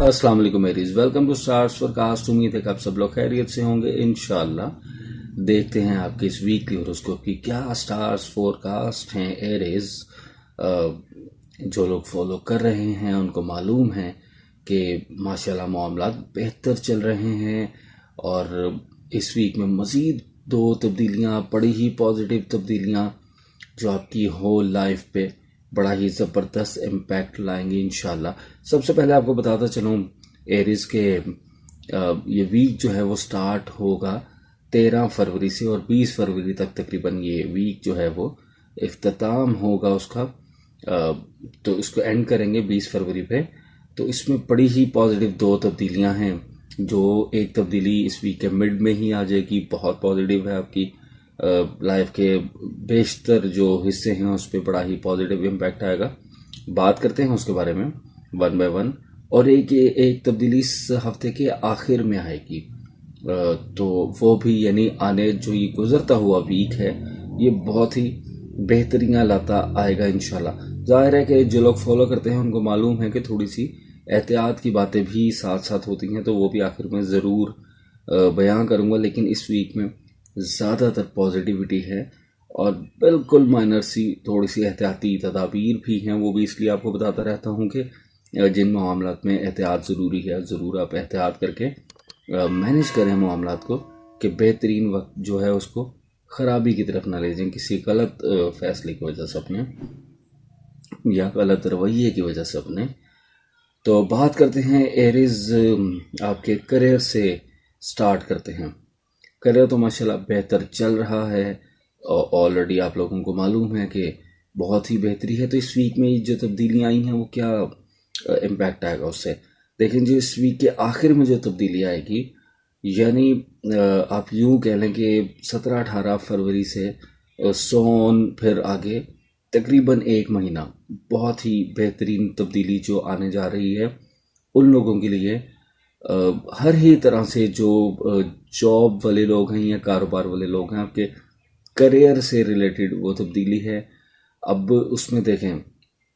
अस्सलाम वालेकुम मेरीज, वेलकम टू स्टार्स फोरकास्ट। उम्मीद है कि आप सब लोग खैरियत से होंगे इंशाल्लाह। देखते हैं आपके इस वीकली हॉरोस्कोप की क्या स्टार्स फोरकास्ट हैं। एरीज जो लोग फॉलो कर रहे हैं उनको मालूम है कि माशाल्लाह मामलात बेहतर चल रहे हैं और इस वीक में मज़ीद दो तब्दीलियां, बड़ी ही पॉजिटिव तब्दीलियां जो आपकी होल लाइफ पे बड़ा ही ज़बरदस्त इम्पैक्ट लाएंगे इंशाल्लाह। सबसे पहले आपको बताता चलूँ एरीज के ये वीक जो है वो स्टार्ट होगा 13 फरवरी से और 20 फरवरी तक तकरीबन ये वीक जो है वो इख्तिताम होगा उसका। तो इसको एंड करेंगे 20 फरवरी पे। तो इसमें बड़ी ही पॉजिटिव दो तब्दीलियां हैं। जो एक तब्दीली इस वीक के मिड में ही आ जाएगी, बहुत पॉजिटिव है, आपकी लाइफ के बेशतर जो हिस्से हैं उस पर बड़ा ही पॉजिटिव इम्पैक्ट आएगा। बात करते हैं उसके बारे में वन बाय वन। और एक तब्दीली इस हफ्ते के आखिर में आएगी, तो वो भी यानी आने जो ये गुजरता हुआ वीक है ये बहुत ही बेहतरीन लाता आएगा इंशाल्लाह। जाहिर है कि जो लोग फॉलो करते हैं उनको मालूम है कि थोड़ी सी एहतियात की बातें भी साथ साथ होती हैं, तो वो भी आखिर में ज़रूर बयां करूँगा। लेकिन इस वीक में ज़्यादातर पॉजिटिविटी है और बिल्कुल माइनर सी थोड़ी सी एहतियाती तदाबीर भी हैं। वो भी इसलिए आपको बताता रहता हूँ कि जिन मामलात में एहतियात ज़रूरी है ज़रूर आप एहतियात करके मैनेज करें मामलात को, कि बेहतरीन वक्त जो है उसको ख़राबी की तरफ ना ले जाएं किसी गलत फैसले की वजह से अपने या गलत रवैये की वजह से अपने। तो बात करते हैं एरीज आपके करियर से स्टार्ट करते हैं। करियर तो माशाल्लाह बेहतर चल रहा है, ऑलरेडी आप लोगों को मालूम है कि बहुत ही बेहतरी है। तो इस वीक में जो तब्दीलियाँ आई हैं वो क्या इम्पैक्ट आएगा उससे देखें। जो इस वीक के आखिर में जो तब्दीली आएगी, यानी आप यूँ कह लें कि 17-18 फरवरी से सोन फिर आगे तकरीबन एक महीना बहुत ही बेहतरीन तब्दीली जो आने जा रही है उन लोगों के लिए। हर ही तरह से जो जॉब वाले लोग हैं या कारोबार वाले लोग हैं, आपके करियर से रिलेटेड वो तब्दीली है। अब उसमें देखें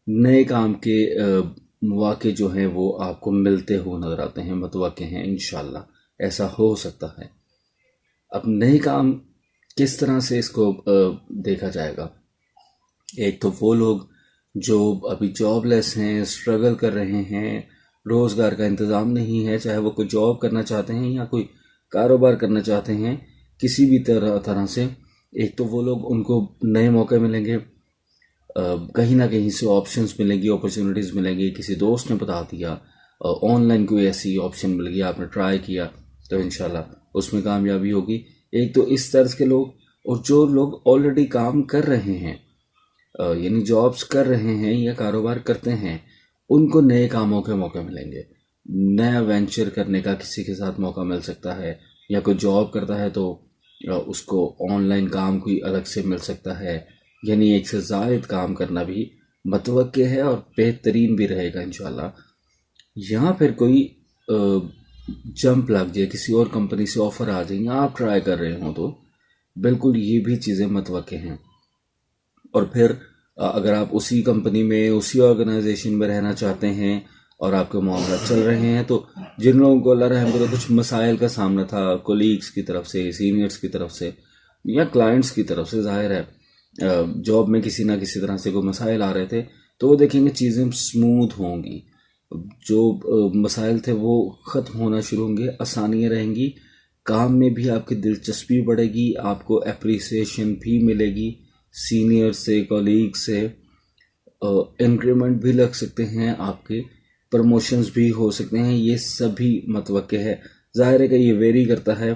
नए काम के मौके जो हैं वो आपको मिलते हुए नज़र आते हैं, मतवक्के हैं इंशाल्लाह ऐसा हो सकता है। अब नए काम किस तरह से इसको देखा जाएगा। एक तो वो लोग जो अभी जॉबलेस हैं, स्ट्रगल कर रहे हैं, रोज़गार का इंतज़ाम नहीं है, चाहे वो कोई जॉब करना चाहते हैं या कोई कारोबार करना चाहते हैं, किसी भी तरह से। एक तो वो लोग, उनको नए मौके मिलेंगे, कहीं ना कहीं से ऑप्शंस मिलेंगी, अपॉर्चुनिटीज़ मिलेंगी। किसी दोस्त ने बता दिया, ऑनलाइन कोई ऐसी ऑप्शन मिल गई, आपने ट्राई किया तो इंशाल्लाह उसमें कामयाबी होगी। एक तो इस तर्ज के लोग, और जो लोग ऑलरेडी काम कर रहे हैं यानी जॉब्स कर रहे हैं या कारोबार करते हैं, उनको नए कामों के मौके मिलेंगे। नया वेंचर करने का किसी के साथ मौका मिल सकता है, या कोई जॉब करता है तो उसको ऑनलाइन काम कोई अलग से मिल सकता है। यानी एक से ज़ायद काम करना भी मतवक्के है और बेहतरीन भी रहेगा इंशाल्लाह। यहाँ फिर कोई जंप लग जाए, किसी और कंपनी से ऑफ़र आ जाए या आप ट्राई कर रहे हो, तो बिल्कुल ये भी चीज़ें मतवक्के हैं। और फिर अगर आप उसी कंपनी में, उसी ऑर्गेनाइजेशन में रहना चाहते हैं और आपके मामला चल रहे हैं, तो जिन लोगों को अल्लाह रहम करे कुछ मसाइल का सामना था कोलीग्स की तरफ से, सीनियर्स की तरफ से या क्लाइंट्स की तरफ से, जाहिर है जॉब में किसी ना किसी तरह से कोई मसाइल आ रहे थे, तो वो देखेंगे चीज़ें स्मूथ होंगी। जो मसाइल थे वो ख़त्म होना शुरू होंगे, आसानियाँ रहेंगी, काम में भी आपकी दिलचस्पी बढ़ेगी, आपको अप्रिसिएशन भी मिलेगी सीनियर से, कॉलीग से, इंक्रीमेंट भी लग सकते हैं, आपके प्रमोशंस भी हो सकते हैं। ये सभी मतवक्के है। जाहिर है कि ये वेरी करता है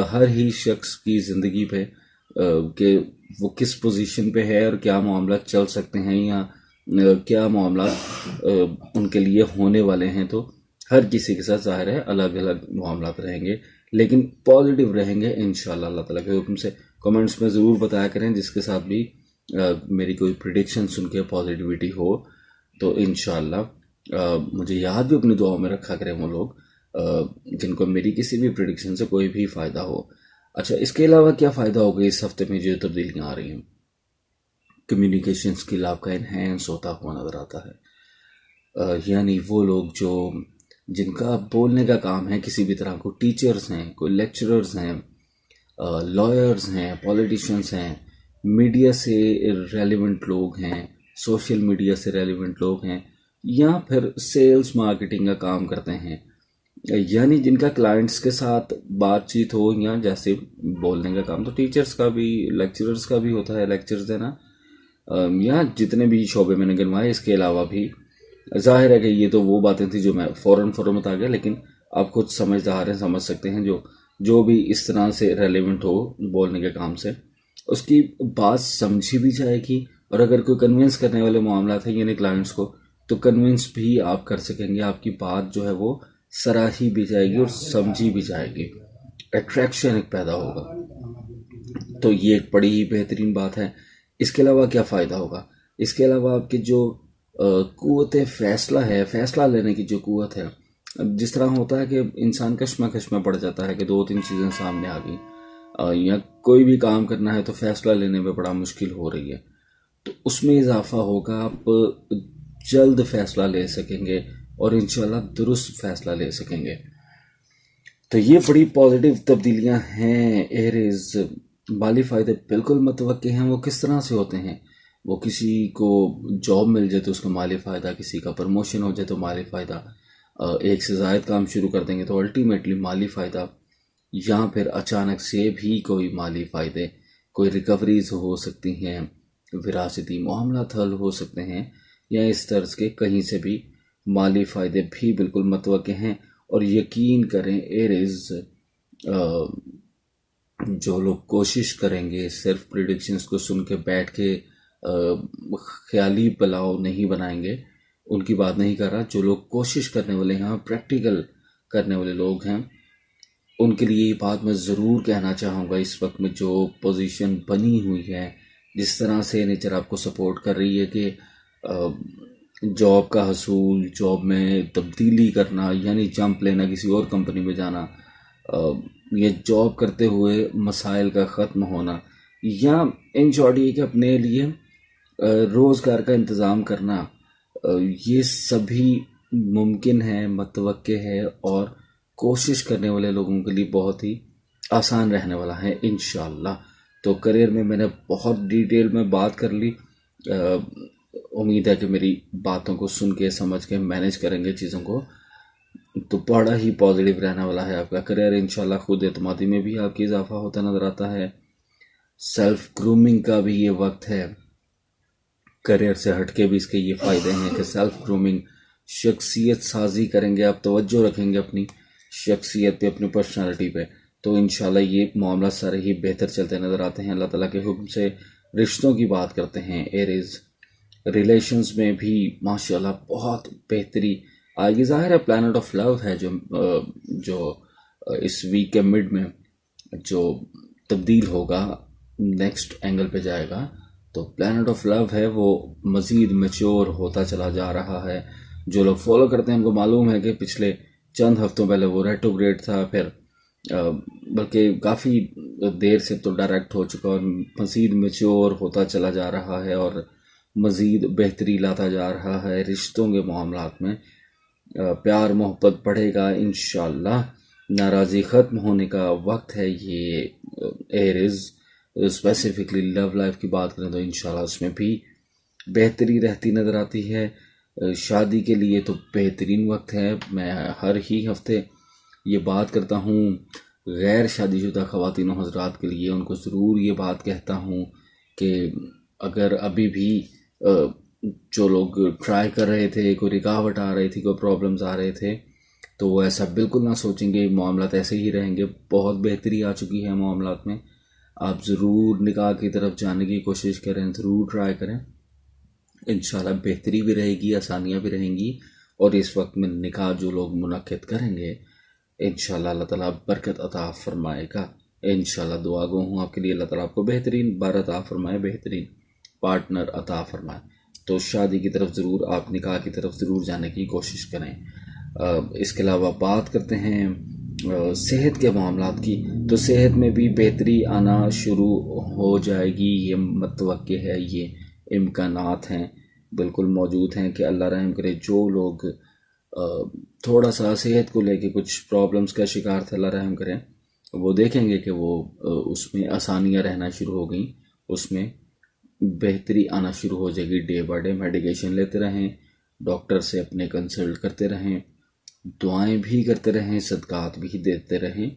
हर ही शख्स की ज़िंदगी पे कि वो किस पोजीशन पे है और क्या मामला चल सकते हैं या क्या मामला उनके लिए होने वाले हैं। तो हर किसी के साथ जाहिर है अलग अलग मामला रहेंगे, लेकिन पॉजिटिव रहेंगे इंशाल्लाह अल्लाह ताला के हुक्म से। कमेंट्स में ज़रूर बताया करें जिसके साथ भी मेरी कोई प्रिडिक्शन सुन के पॉजिटिविटी हो, तो इंशाल्लाह मुझे याद भी अपनी दुआओं में रखा करें वो लोग जिनको मेरी किसी भी प्रिडिक्शन से कोई भी फ़ायदा हो। अच्छा, इसके अलावा क्या फ़ायदा होगा इस हफ्ते में जो तब्दीलियाँ आ रही हैं। कम्युनिकेशन स्किल आपका इन्हेंस होता हुआ नज़र आता है। यानी वो लोग जो جن کا بولنے کا کام ہے کسی بھی طرح کو، ٹیچرز ہیں، کوئی لیکچررز ہیں، لائرز ہیں، پولیٹیشنز ہیں، میڈیا سے ریلیونٹ لوگ ہیں، سوشل میڈیا سے ریلیونٹ لوگ ہیں، یا پھر سیلز مارکیٹنگ کا کام کرتے ہیں، یعنی جن کا کلائنٹس کے ساتھ بات چیت ہو، یا جیسے بولنے کا کام تو ٹیچرز کا بھی، لیکچررز کا بھی ہوتا ہے، لیکچرز دینا، یا جتنے بھی شعبے میں نے گنوائے، اس کے علاوہ بھی ظاہر ہے کہ یہ تو وہ باتیں تھیں جو میں فوراً بتا گیا، لیکن آپ خود سمجھدار ہیں، سمجھ سکتے ہیں، جو بھی اس طرح سے ریلیونٹ ہو بولنے کے کام سے، اس کی بات سمجھی بھی جائے گی، اور اگر کوئی کنونس کرنے والے معاملات ہیں یعنی کلائنٹس کو، تو کنونس بھی آپ کر سکیں گے، آپ کی بات جو ہے وہ سراہی بھی جائے گی اور سمجھی بھی جائے گی، اٹریکشن ایک پیدا ہوگا، تو یہ ایک بڑی ہی بہترین بات ہے۔ اس کے علاوہ کیا فائدہ ہوگا؟ اس کے علاوہ آپ کی جو قوت فیصلہ ہے، فیصلہ لینے کی جو قوت ہے، جس طرح ہوتا ہے کہ انسان کشمکش میں پڑ جاتا ہے کہ 2-3 چیزیں سامنے آ گئی، یا کوئی بھی کام کرنا ہے تو فیصلہ لینے میں بڑا مشکل ہو رہی ہے، تو اس میں اضافہ ہوگا، آپ جلد فیصلہ لے سکیں گے اور انشاءاللہ درست فیصلہ لے سکیں گے۔ تو یہ بڑی پازیٹیو تبدیلیاں ہیں ایریز۔ مالی فائدے بالکل متوقع ہیں۔ وہ کس طرح سے ہوتے ہیں؟ وہ کسی کو جاب مل جائے تو اس کا مالی فائدہ، کسی کا پروموشن ہو جائے تو مالی فائدہ، ایک سے زائد کام شروع کر دیں گے تو الٹیمیٹلی مالی فائدہ، یا پھر اچانک سے بھی کوئی مالی فائدے، کوئی ریکوریز ہو سکتی ہیں، وراثتی معاملات حل ہو سکتے ہیں، یا اس طرز کے کہیں سے بھی مالی فائدے بھی بالکل متوقع ہیں۔ اور یقین کریں ایریز، جو لوگ کوشش کریں گے، صرف پریڈکشنز کو سن کے بیٹھ کے خیالی پلاؤ نہیں بنائیں گے، ان کی بات نہیں کر رہا، جو لوگ کوشش کرنے والے ہیں، پریکٹیکل کرنے والے لوگ ہیں، ان کے لیے یہ بات میں ضرور کہنا چاہوں گا، اس وقت میں جو پوزیشن بنی ہوئی ہے، جس طرح سے نیچر آپ کو سپورٹ کر رہی ہے کہ جاب کا حصول، جاب میں تبدیلی کرنا، یعنی جمپ لینا، کسی اور کمپنی میں جانا، یہ جاب کرتے ہوئے مسائل کا ختم ہونا، یا ان شارٹ یہ کہ اپنے لیے روزگار کا انتظام کرنا، یہ سبھی ممکن ہے، متوقع ہے، اور کوشش کرنے والے لوگوں کے لیے بہت ہی آسان رہنے والا ہے انشاءاللہ۔ تو کریئر میں نے بہت ڈیٹیل میں بات کر لی، امید ہے کہ میری باتوں کو سن کے سمجھ کے مینیج کریں گے چیزوں کو، تو بڑا ہی پازیٹیو رہنے والا ہے آپ کا کریئر انشاءاللہ۔ خود اعتمادی میں بھی آپ کی اضافہ ہوتا نظر آتا ہے، سیلف گرومنگ کا بھی یہ وقت ہے، کریئر سے ہٹ کے بھی اس کے یہ فائدے ہیں کہ سیلف گرومنگ، شخصیت سازی کریں گے، آپ توجہ رکھیں گے اپنی شخصیت پہ، اپنی پرسنالٹی پہ، تو انشاءاللہ یہ معاملہ سارے ہی بہتر چلتے نظر آتے ہیں۔ اللہ تعالیٰ کے حکم سے رشتوں کی بات کرتے ہیں ایریز، ریلیشنز میں بھی ماشاءاللہ بہت بہتری آئے گی۔ ظاہر ہے پلانٹ آف لو ہے جو اس ویک کے مڈ میں جو تبدیل ہوگا، نیکسٹ اینگل پہ جائے گا، تو پلانٹ آف لو ہے وہ مزید میچور ہوتا چلا جا رہا ہے۔ جو لوگ فالو کرتے ہیں ان کو معلوم ہے کہ پچھلے چند ہفتوں پہلے وہ ریٹروگریڈ تھا، پھر بلکہ کافی دیر سے تو ڈائریکٹ ہو چکا، اور مزید میچور ہوتا چلا جا رہا ہے، اور مزید بہتری لاتا جا رہا ہے رشتوں کے معاملات میں، پیار محبت بڑھے گا انشاءاللہ، ناراضی ختم ہونے کا وقت ہے یہ ایریز۔ اسپیسیفکلی لو لائف کی بات کریں تو انشاءاللہ اس میں بھی بہتری رہتی نظر آتی ہے۔ شادی کے لیے تو بہترین وقت ہے، میں ہر ہی ہفتے یہ بات کرتا ہوں، غیر شادی شدہ خواتین و حضرات کے لیے ان کو ضرور یہ بات کہتا ہوں کہ اگر ابھی بھی جو لوگ ٹرائی کر رہے تھے، کوئی رکاوٹ آ رہی تھی، کوئی پرابلمز آ رہے تھے، تو وہ ایسا بالکل نہ سوچیں گے، معاملات ایسے ہی رہیں گے، بہت بہتری آ چکی ہے معاملات میں۔ آپ ضرور نکاح کی طرف جانے کی کوشش کریں، ضرور ٹرائی کریں، انشاءاللہ بہتری بھی رہے گی، آسانیاں بھی رہیں گی، اور اس وقت میں نکاح جو لوگ منعقد کریں گے انشاءاللہ اللہ تعالیٰ برکت عطا فرمائے گا انشاءاللہ۔ دعا گو ہوں آپ کے لیے، اللہ تعالیٰ آپ کو بہترین بار عطا فرمائے، بہترین پارٹنر عطا فرمائے۔ تو شادی کی طرف ضرور، آپ نکاح کی طرف ضرور جانے کی کوشش کریں۔ اس کے علاوہ بات کرتے ہیں صحت کے معاملات کی، تو صحت میں بھی بہتری آنا شروع ہو جائے گی، یہ متوقع ہے، یہ امکانات ہیں، بالکل موجود ہیں کہ اللہ رحم کرے۔ جو لوگ थोड़ा सा सेहत को लेके कुछ प्रॉब्लम्स का शिकार थे, अल्लाह रहम करें, वो देखेंगे कि वो उसमें आसानियाँ रहना शुरू हो गई, उसमें बेहतरी आना शुरू हो जाएगी। डे बाय डे मेडिकेशन लेते रहें, डॉक्टर से अपने कंसल्ट करते रहें, दुआएं भी करते रहें, सदकात भी देते रहें,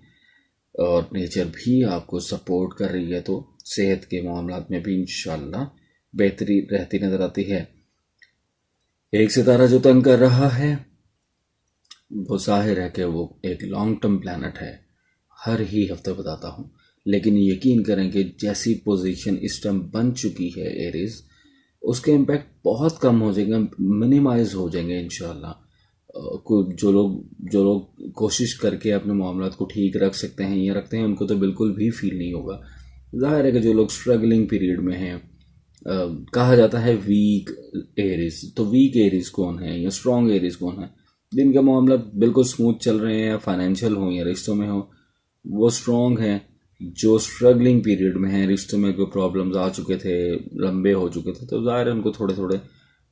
और नेचर भी आपको सपोर्ट कर रही है तो सेहत के मामलात में भी इंशाल्लाह बेहतरी रहती नज़र आती है। एक सितारा जो तंग कर रहा है वो ज़ाहिर है कि वो एक लॉन्ग टर्म प्लैनेट है, हर ही हफ्ते बताता हूँ, लेकिन यकीन करें कि जैसी पोजीशन इस टाइम बन चुकी है एरीज, उसके इम्पैक्ट बहुत कम हो जाएंगे, मिनिमाइज हो जाएंगे इंशाल्लाह। जो लोग कोशिश करके अपने मामलात को ठीक रख सकते हैं या रखते हैं, उनको तो बिल्कुल भी फील नहीं होगा। ज़ाहिर है कि जो लोग स्ट्रगलिंग पीरियड में हैं, कहा जाता है वीक एरीज, तो वीक एरीज कौन है या स्ट्रॉन्ग एरीज कौन है? जिनका मामला बिल्कुल स्मूथ चल रहे हैं, या फाइनेंशियल हो या रिश्तों में हो, वो स्ट्रॉन्ग हैं। जो स्ट्रगलिंग पीरियड में हैं, रिश्तों में कोई प्रॉब्लम्स आ चुके थे, लंबे हो चुके थे, तो ज़ाहिर है उनको थोड़े थोड़े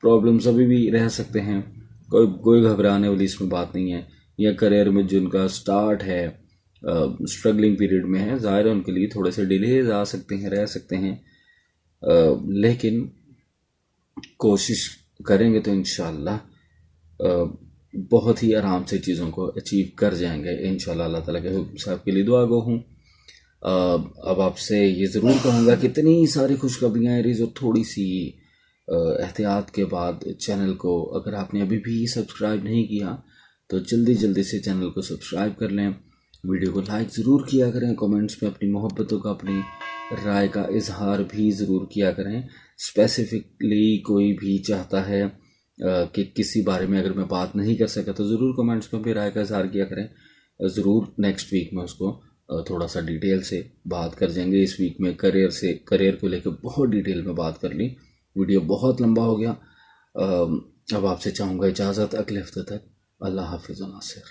प्रॉब्लम्स अभी भी रह सकते हैं, कोई घबराने वाली इसमें बात नहीं है। या करियर में जिनका स्टार्ट है स्ट्रगलिंग पीरियड में है, ज़ाहिर है उनके लिए थोड़े से डिलेज आ सकते हैं, रह सकते हैं, लेकिन कोशिश करेंगे तो इंशाल्लाह बहुत ही आराम से चीज़ों को अचीव कर जाएंगे इंशाल्लाह। अल्लाह ताला के हुक्म से आपके लिए दुआ गो हूँ। अब आपसे ये ज़रूर कहूँगा कि इतनी सारी खुशखबरियाँ एरीज, और थोड़ी सी एहतियात के बाद चैनल को अगर आपने अभी भी सब्सक्राइब नहीं किया तो जल्दी से चैनल को सब्सक्राइब कर लें, वीडियो को लाइक ज़रूर किया करें, कमेंट्स में अपनी मोहब्बतों का, अपनी राय का इजहार भी ज़रूर किया करें। स्पेसिफिकली कोई भी चाहता है कि किसी बारे में अगर मैं बात नहीं कर सका तो ज़रूर कमेंट्स में भी राय का इजहार किया करें, ज़रूर नेक्स्ट वीक में उसको थोड़ा सा डिटेल से बात कर जाएंगे। इस वीक में करियर को लेकर बहुत डिटेल में बात कर ली, वीडियो बहुत लंबा हो गया। अब आपसे चाहूँगा इजाज़त, अगले हफ्ते तक। अल्लाह हाफिज़ नासिर।